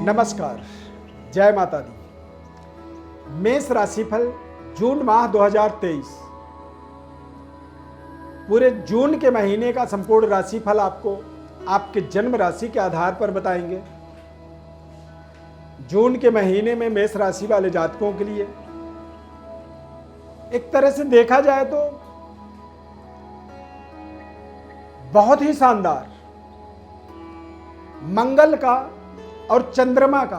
नमस्कार, जय माता दी। मेष राशिफल जून माह 2023। पूरे जून के महीने का संपूर्ण राशिफल आपको आपके जन्म राशि के आधार पर बताएंगे। जून के महीने में मेष राशि वाले जातकों के लिए एक तरह से देखा जाए तो बहुत ही शानदार मंगल का और चंद्रमा का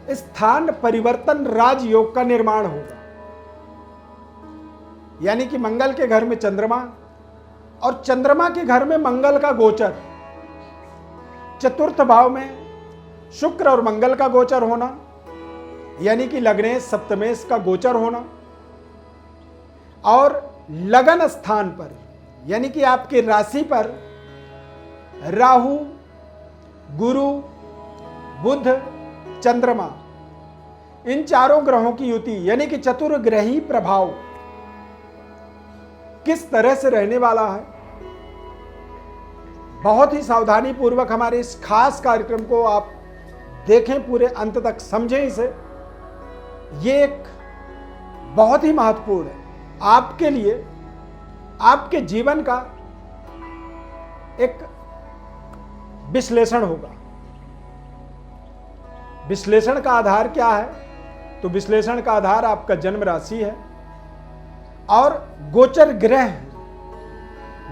स्थान परिवर्तन राजयोग का निर्माण होगा। यानी कि मंगल के घर में चंद्रमा और चंद्रमा के घर में मंगल का गोचर, चतुर्थ भाव में शुक्र और मंगल का गोचर होना, यानी कि लग्नेश सप्तमेश का गोचर होना, और लगन स्थान पर यानी कि आपकी राशि पर राहु, गुरु, बुध, चंद्रमा, इन चारों ग्रहों की युति यानी कि चतुर्ग्रही प्रभाव किस तरह से रहने वाला है। बहुत ही सावधानी पूर्वक हमारे इस खास कार्यक्रम को आप देखें, पूरे अंत तक समझें इसे। ये एक बहुत ही महत्वपूर्ण है आपके लिए, आपके जीवन का एक विश्लेषण होगा। विश्लेषण का आधार क्या है? तो विश्लेषण का आधार आपका जन्म राशि है और गोचर ग्रह।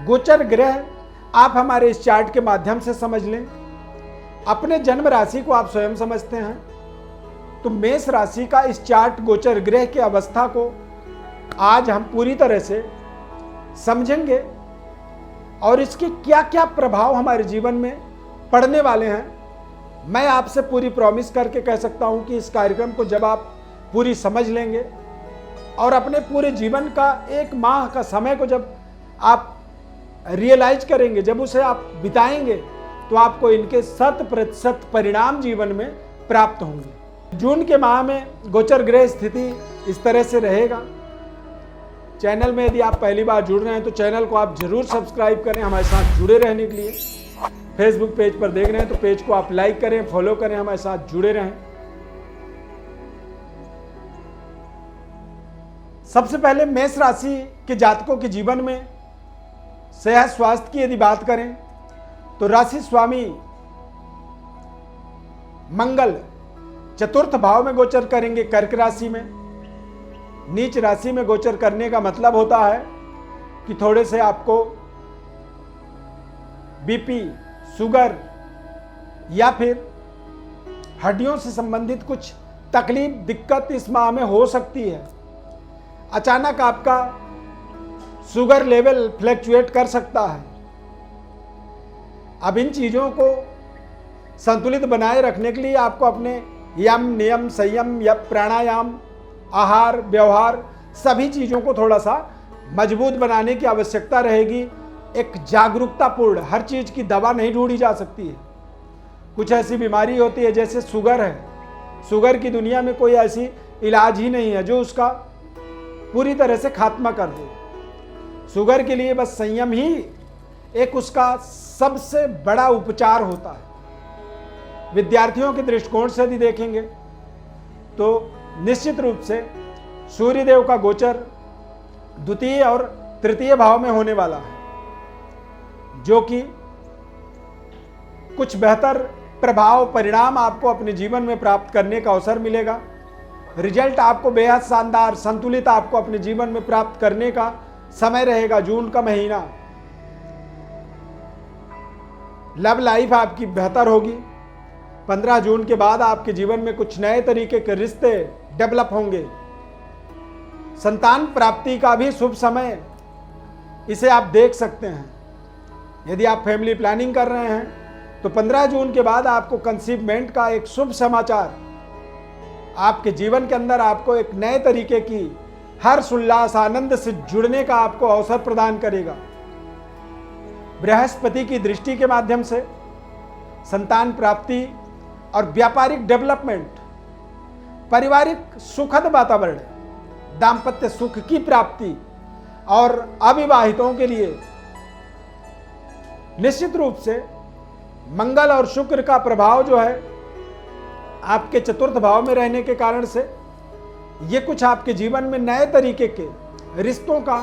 गोचर ग्रह आप हमारे इस चार्ट के माध्यम से समझ लें। अपने जन्म राशि को आप स्वयं समझते हैं, तो मेष राशि का इस चार्ट गोचर ग्रह की अवस्था को आज हम पूरी तरह से समझेंगे और इसके क्या क्या प्रभाव हमारे जीवन में पड़ने वाले हैं। मैं आपसे पूरी प्रॉमिस करके कह सकता हूं कि इस कार्यक्रम को जब आप पूरी समझ लेंगे और अपने पूरे जीवन का एक माह का समय को जब आप रियलाइज करेंगे, जब उसे आप बिताएंगे, तो आपको इनके 100% परिणाम जीवन में प्राप्त होंगे। जून के माह में गोचर ग्रह स्थिति इस तरह से रहेगा। चैनल में यदि आप पहली बार जुड़ रहे हैं तो चैनल को आप जरूर सब्सक्राइब करें हमारे साथ जुड़े रहने के लिए। फेसबुक पेज पर देख रहे हैं तो पेज को आप लाइक करें, फॉलो करें, हमारे साथ जुड़े रहें। सबसे पहले मेष राशि के जातकों के जीवन में सेहत स्वास्थ्य की यदि बात करें तो राशि स्वामी मंगल चतुर्थ भाव में गोचर करेंगे, कर्क राशि में। नीच राशि में गोचर करने का मतलब होता है कि थोड़े से आपको बीपी, शुगर या फिर हड्डियों से संबंधित कुछ तकलीफ, दिक्कत इस माह में हो सकती है। अचानक आपका शुगर लेवल फ्लक्चुएट कर सकता है। अब इन चीज़ों को संतुलित बनाए रखने के लिए आपको अपने यम, नियम, संयम या प्राणायाम, आहार, व्यवहार सभी चीज़ों को थोड़ा सा मजबूत बनाने की आवश्यकता रहेगी। एक जागरूकतापूर्ण, हर चीज़ की दवा नहीं ढूंढी जा सकती है। कुछ ऐसी बीमारी होती है जैसे शुगर है, शुगर की दुनिया में कोई ऐसी इलाज ही नहीं है जो उसका पूरी तरह से खात्मा कर दे। शुगर के लिए बस संयम ही एक उसका सबसे बड़ा उपचार होता है। विद्यार्थियों के दृष्टिकोण से यदि देखेंगे तो निश्चित रूप से सूर्यदेव का गोचर द्वितीय और तृतीय भाव में होने वाला है, जो कि कुछ बेहतर प्रभाव, परिणाम आपको अपने जीवन में प्राप्त करने का अवसर मिलेगा। रिजल्ट आपको बेहद शानदार, संतुलित आपको अपने जीवन में प्राप्त करने का समय रहेगा। जून का महीना, लव लाइफ आपकी बेहतर होगी। 15 जून के बाद आपके जीवन में कुछ नए तरीके के रिश्ते डेवलप होंगे। संतान प्राप्ति का भी शुभ समय इसे आप देख सकते हैं। यदि आप फैमिली प्लानिंग कर रहे हैं तो 15 जून के बाद आपको कंसीवमेंट का एक शुभ समाचार आपके जीवन के अंदर आपको एक नए तरीके की हर्ष, उल्लास, आनंद से जुड़ने का आपको अवसर प्रदान करेगा। बृहस्पति की दृष्टि के माध्यम से संतान प्राप्ति और व्यापारिक डेवलपमेंट, पारिवारिक सुखद वातावरण, दाम्पत्य सुख की प्राप्ति और अविवाहितों के लिए निश्चित रूप से मंगल और शुक्र का प्रभाव जो है आपके चतुर्थ भाव में रहने के कारण से ये कुछ आपके जीवन में नए तरीके के रिश्तों का,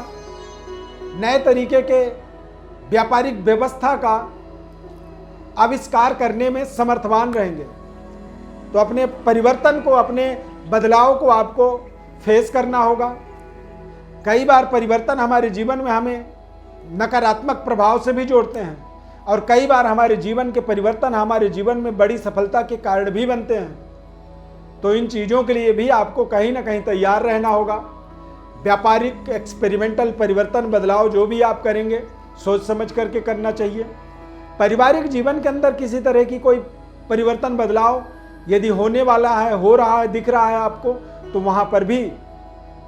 नए तरीके के व्यापारिक व्यवस्था का आविष्कार करने में समर्थवान रहेंगे। तो अपने परिवर्तन को, अपने बदलाव को आपको फेस करना होगा। कई बार परिवर्तन हमारे जीवन में हमें नकारात्मक प्रभाव से भी जोड़ते हैं और कई बार हमारे जीवन के परिवर्तन हमारे जीवन में बड़ी सफलता के कारण भी बनते हैं। तो इन चीज़ों के लिए भी आपको कहीं ना कहीं तैयार रहना होगा। व्यापारिक एक्सपेरिमेंटल परिवर्तन, बदलाव जो भी आप करेंगे सोच समझ करके करना चाहिए। पारिवारिक जीवन के अंदर किसी तरह की कोई परिवर्तन, बदलाव यदि होने वाला है, हो रहा है, दिख रहा है आपको, तो वहाँ पर भी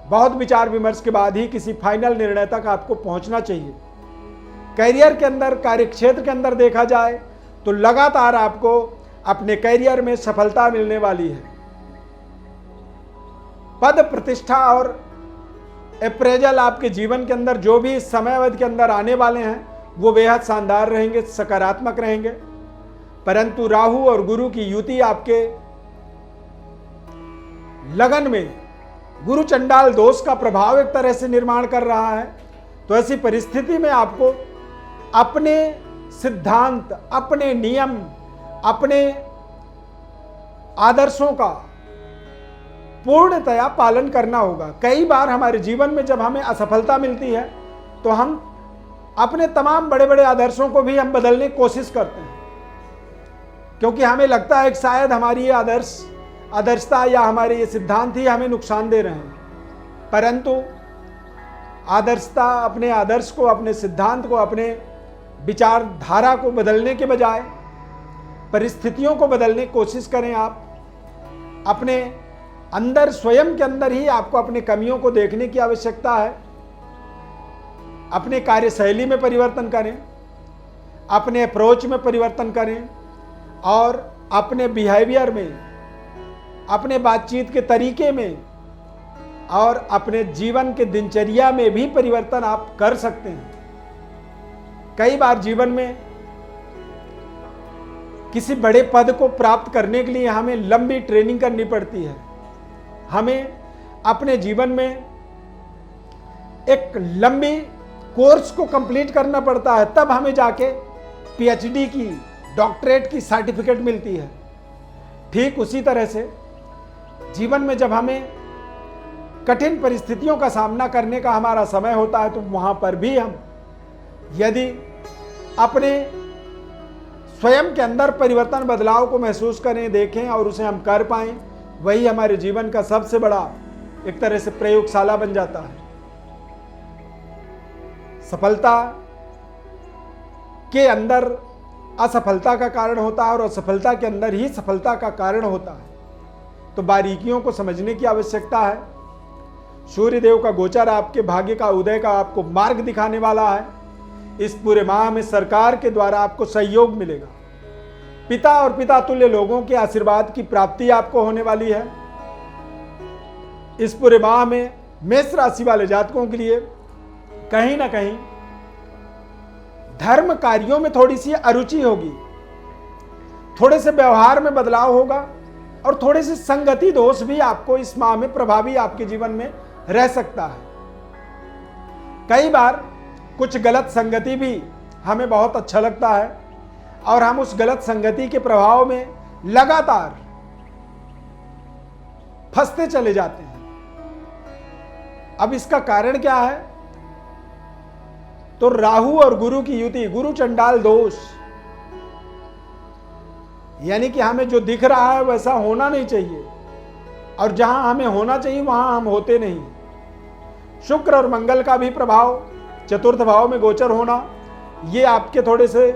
बहुत विचार विमर्श के बाद ही किसी फाइनल निर्णय तक आपको पहुँचना चाहिए। करियर के अंदर, कार्यक्षेत्र के अंदर देखा जाए तो लगातार आपको अपने करियर में सफलता मिलने वाली है। पद प्रतिष्ठा और अप्रेजल आपके जीवन के अंदर जो भी इस समय अवधि के अंदर आने वाले हैं वो बेहद शानदार रहेंगे, सकारात्मक रहेंगे। परंतु राहु और गुरु की युति आपके लगन में गुरु चंडाल दोष का प्रभाव एक तरह से निर्माण कर रहा है। तो ऐसी परिस्थिति में आपको अपने सिद्धांत, अपने नियम, अपने आदर्शों का पूर्णतया पालन करना होगा। कई बार हमारे जीवन में जब हमें असफलता मिलती है तो हम अपने तमाम बड़े बड़े आदर्शों को भी हम बदलने की कोशिश करते हैं, क्योंकि हमें लगता है कि शायद हमारी ये आदर्शता या हमारे ये सिद्धांत ही हमें नुकसान दे रहे हैं। परंतु आदर्शता, अपने आदर्श को, अपने सिद्धांत को, अपने विचारधारा को बदलने के बजाय परिस्थितियों को बदलने की कोशिश करें। आप अपने अंदर, स्वयं के अंदर ही आपको अपनी कमियों को देखने की आवश्यकता है। अपने कार्यशैली में परिवर्तन करें, अपने अप्रोच में परिवर्तन करें और अपने बिहेवियर में, अपने बातचीत के तरीके में और अपने जीवन के दिनचर्या में भी परिवर्तन आप कर सकते हैं। कई बार जीवन में किसी बड़े पद को प्राप्त करने के लिए हमें लंबी ट्रेनिंग करनी पड़ती है। हमें अपने जीवन में एक लंबी कोर्स को कंप्लीट करना पड़ता है, तब हमें जाके पीएचडी की, डॉक्टरेट की सर्टिफिकेट मिलती है। ठीक उसी तरह से जीवन में जब हमें कठिन परिस्थितियों का सामना करने का हमारा समय होता है तो वहां पर भी हम यदि अपने स्वयं के अंदर परिवर्तन, बदलाव को महसूस करें, देखें और उसे हम कर पाएं, वही हमारे जीवन का सबसे बड़ा एक तरह से प्रयोगशाला बन जाता है। सफलता के अंदर असफलता का कारण होता है और असफलता के अंदर ही सफलता का कारण होता है। तो बारीकियों को समझने की आवश्यकता है। सूर्यदेव का गोचर आपके भाग्य का उदय का आपको मार्ग दिखाने वाला है। इस पूरे माह में सरकार के द्वारा आपको सहयोग मिलेगा। पिता और पिता तुल्य लोगों के आशीर्वाद की प्राप्ति आपको होने वाली है। इस पूरे माह में मेष राशि वाले जातकों के लिए कहीं ना कहीं धर्म कार्यों में थोड़ी सी अरुचि होगी, थोड़े से व्यवहार में बदलाव होगा और थोड़े से संगति दोष भी आपको इस माह में प्रभावी आपके जीवन में रह सकता है। कई बार कुछ गलत संगति भी हमें बहुत अच्छा लगता है और हम उस गलत संगति के प्रभाव में लगातार फंसते चले जाते हैं। अब इसका कारण क्या है? तो राहु और गुरु की युति, गुरु चंडाल दोष, यानी कि हमें जो दिख रहा है वैसा होना नहीं चाहिए और जहां हमें होना चाहिए वहां हम होते नहीं। शुक्र और मंगल का भी प्रभाव चतुर्थ भाव में गोचर होना, ये आपके थोड़े से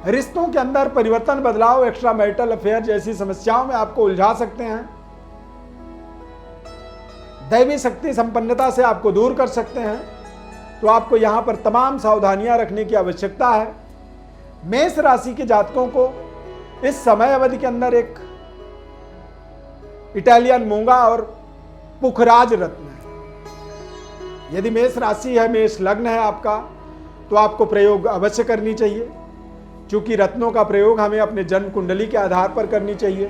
रिश्तों के अंदर परिवर्तन, बदलाव, एक्स्ट्रा मैरिटल अफेयर जैसी समस्याओं में आपको उलझा सकते हैं। दैवी शक्ति संपन्नता से आपको दूर कर सकते हैं। तो आपको यहां पर तमाम सावधानियां रखने की आवश्यकता है। मेष राशि के जातकों को इस समय अवधि के अंदर एक इटालियन मूंगा और पुखराज रत्न है। यदि मेष राशि है, मेष लग्न है आपका, तो आपको प्रयोग अवश्य करनी चाहिए। चूंकि रत्नों का प्रयोग हमें अपने जन्म कुंडली के आधार पर करनी चाहिए।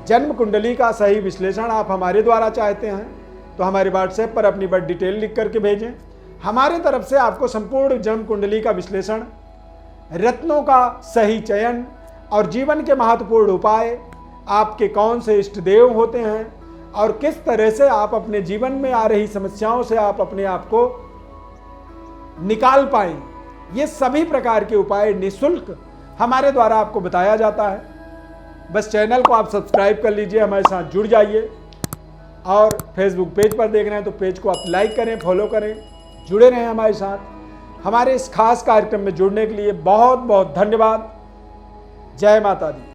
जन्म कुंडली का सही विश्लेषण आप हमारे द्वारा चाहते हैं तो हमारे व्हाट्सएप पर अपनी बर्थ डिटेल लिख करके भेजें। हमारे तरफ से आपको संपूर्ण जन्म कुंडली का विश्लेषण, रत्नों का सही चयन और जीवन के महत्वपूर्ण उपाय, आपके कौन से इष्ट देव होते हैं और किस तरह से आप अपने जीवन में आ रही समस्याओं से आप अपने आप को निकाल पाएं, ये सभी प्रकार के उपाय निःशुल्क हमारे द्वारा आपको बताया जाता है। बस चैनल को आप सब्सक्राइब कर लीजिए, हमारे साथ जुड़ जाइए और फेसबुक पेज पर देख रहे हैं तो पेज को आप लाइक करें, फॉलो करें, जुड़े रहें हमारे साथ। हमारे इस खास कार्यक्रम में जुड़ने के लिए बहुत बहुत धन्यवाद। जय माता दी।